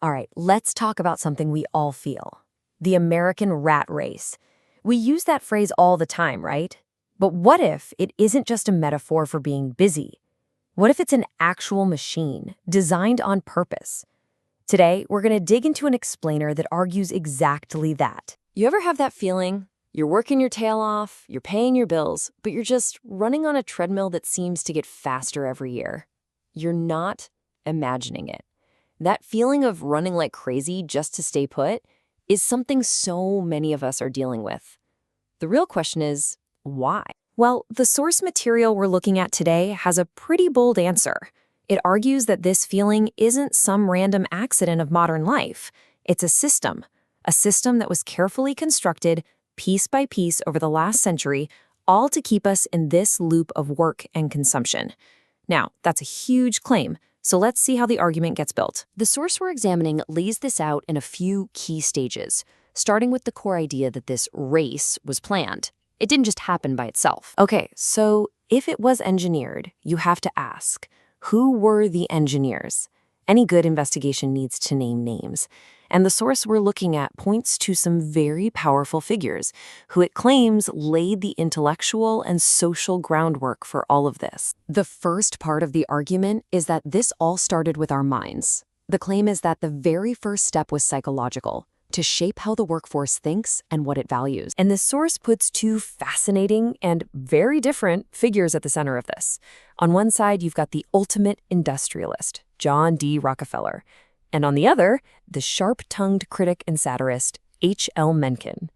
All right, let's talk about something we all feel. The American rat race. We use that phrase all the time, right? But what if it isn't just a metaphor for being busy? What if it's an actual machine, designed on purpose? Today, we're going to dig into an explainer that argues exactly that. You ever have that feeling? You're working your tail off, you're paying your bills, but you're just running on a treadmill that seems to get faster every year. You're not imagining it. That feeling of running like crazy just to stay put is something so many of us are dealing with. The real question is, why? Well, the source material we're looking at today has a pretty bold answer. It argues that this feeling isn't some random accident of modern life. It's a system that was carefully constructed piece by piece over the last century, all to keep us in this loop of work and consumption. Now, that's a huge claim, so let's see how the argument gets built. The source we're examining lays this out in a few key stages, starting with the core idea that this race was planned. It didn't just happen by itself. Okay, so if it was engineered, you have to ask, who were the engineers? Any good investigation needs to name names. And the source we're looking at points to some very powerful figures who it claims laid the intellectual and social groundwork for all of this. The first part of the argument is that this all started with our minds. The claim is that the very first step was psychological, to shape how the workforce thinks and what it values. And the source puts two fascinating and very different figures at the center of this. On one side, you've got the ultimate industrialist, John D. Rockefeller. And on the other, the sharp-tongued critic and satirist, H.L. Mencken.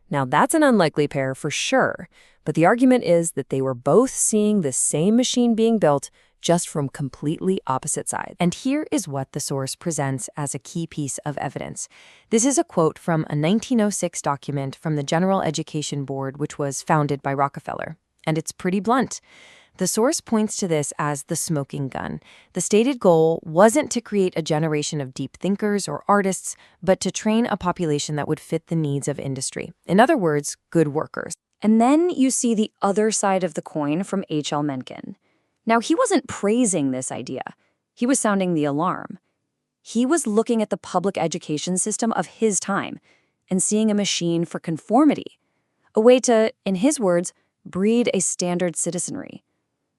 Now, that's an unlikely pair for sure, but the argument is that they were both seeing the same machine being built, just from completely opposite sides. And here is what the source presents as a key piece of evidence. This is a quote from a 1906 document from the General Education Board, which was founded by Rockefeller. And it's pretty blunt. The source points to this as the smoking gun. The stated goal wasn't to create a generation of deep thinkers or artists, but to train a population that would fit the needs of industry. In other words, good workers. And then you see the other side of the coin from H.L. Mencken. Now, he wasn't praising this idea. He was sounding the alarm. He was looking at the public education system of his time and seeing a machine for conformity, a way to, in his words, breed a standard citizenry.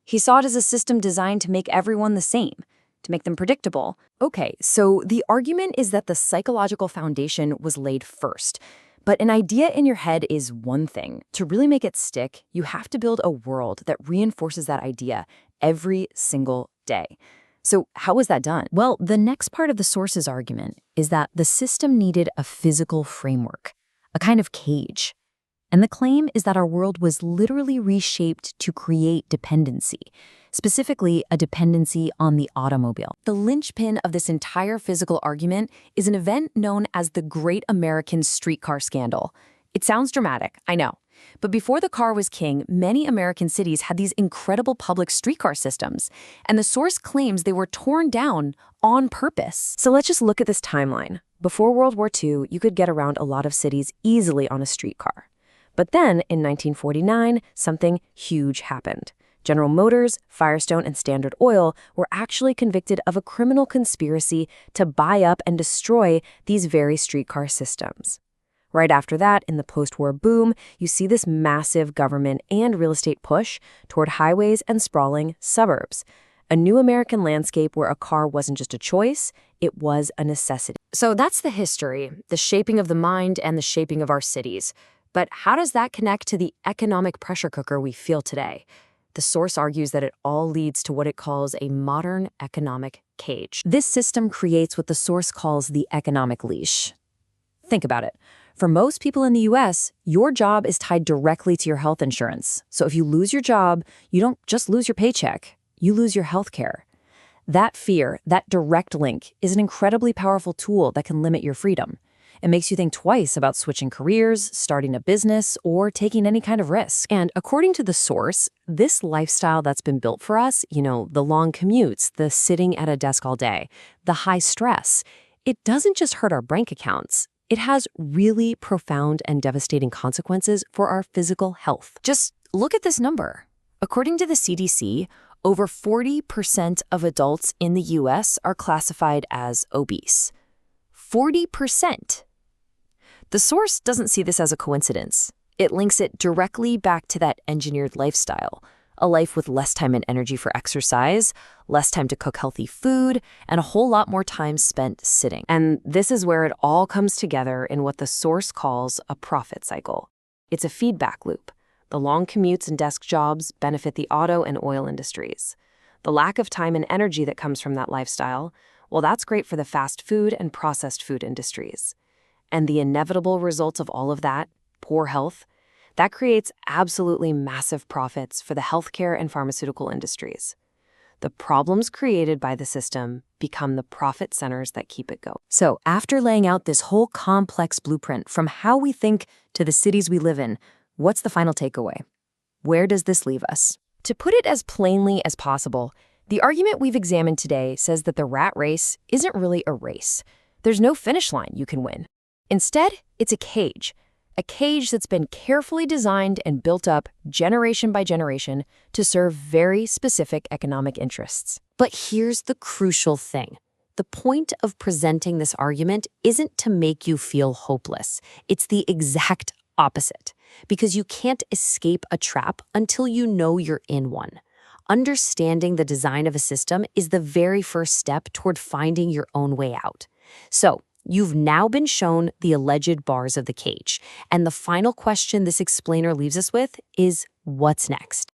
He saw it as a system designed to make everyone the same, to make them predictable. Okay, so the argument is that the psychological foundation was laid first. But an idea in your head is one thing. To really make it stick, you have to build a world that reinforces that idea every single day. So how was that done? Well, the next part of the source's argument is that the system needed a physical framework, a kind of cage. And the claim is that our world was literally reshaped to create dependency, specifically a dependency on the automobile. The linchpin of this entire physical argument is an event known as the Great American Streetcar Scandal. It sounds dramatic, I know. But before the car was king, many American cities had these incredible public streetcar systems, and the source claims they were torn down on purpose. So let's just look at this timeline. Before World War II, you could get around a lot of cities easily on a streetcar. But then, in 1949, something huge happened. General Motors, Firestone, and Standard Oil were actually convicted of a criminal conspiracy to buy up and destroy these very streetcar systems. Right after that, in the post-war boom, you see this massive government and real estate push toward highways and sprawling suburbs. A new American landscape where a car wasn't just a choice, it was a necessity. So that's the history, the shaping of the mind and the shaping of our cities. But how does that connect to the economic pressure cooker we feel today? The source argues that it all leads to what it calls a modern economic cage. This system creates what the source calls the economic leash. Think about it. For most people in the US, your job is tied directly to your health insurance. So if you lose your job, you don't just lose your paycheck, you lose your health care. That fear, that direct link, is an incredibly powerful tool that can limit your freedom. It makes you think twice about switching careers, starting a business, or taking any kind of risk. And according to the source, this lifestyle that's been built for us, the long commutes, the sitting at a desk all day, the high stress, it doesn't just hurt our bank accounts. It has really profound and devastating consequences for our physical health. Just look at this number. According to the CDC, over 40% of adults in the US are classified as obese. 40%. The source doesn't see this as a coincidence. It links it directly back to that engineered lifestyle, a life with less time and energy for exercise, less time to cook healthy food, and a whole lot more time spent sitting. And this is where it all comes together in what the source calls a profit cycle. It's a feedback loop. The long commutes and desk jobs benefit the auto and oil industries. The lack of time and energy that comes from that lifestyle, well, that's great for the fast food and processed food industries. And the inevitable results of all of that, poor health, that creates absolutely massive profits for the healthcare and pharmaceutical industries. The problems created by the system become the profit centers that keep it going. So after laying out this whole complex blueprint from how we think to the cities we live in, what's the final takeaway? Where does this leave us? To put it as plainly as possible, the argument we've examined today says that the rat race isn't really a race. There's no finish line you can win. Instead, it's a cage that's been carefully designed and built up generation by generation to serve very specific economic interests. But here's the crucial thing. The point of presenting this argument isn't to make you feel hopeless. It's the exact opposite, because you can't escape a trap until you know you're in one. Understanding the design of a system is the very first step toward finding your own way out. So, you've now been shown the alleged bars of the cage, and the final question this explainer leaves us with is, what's next?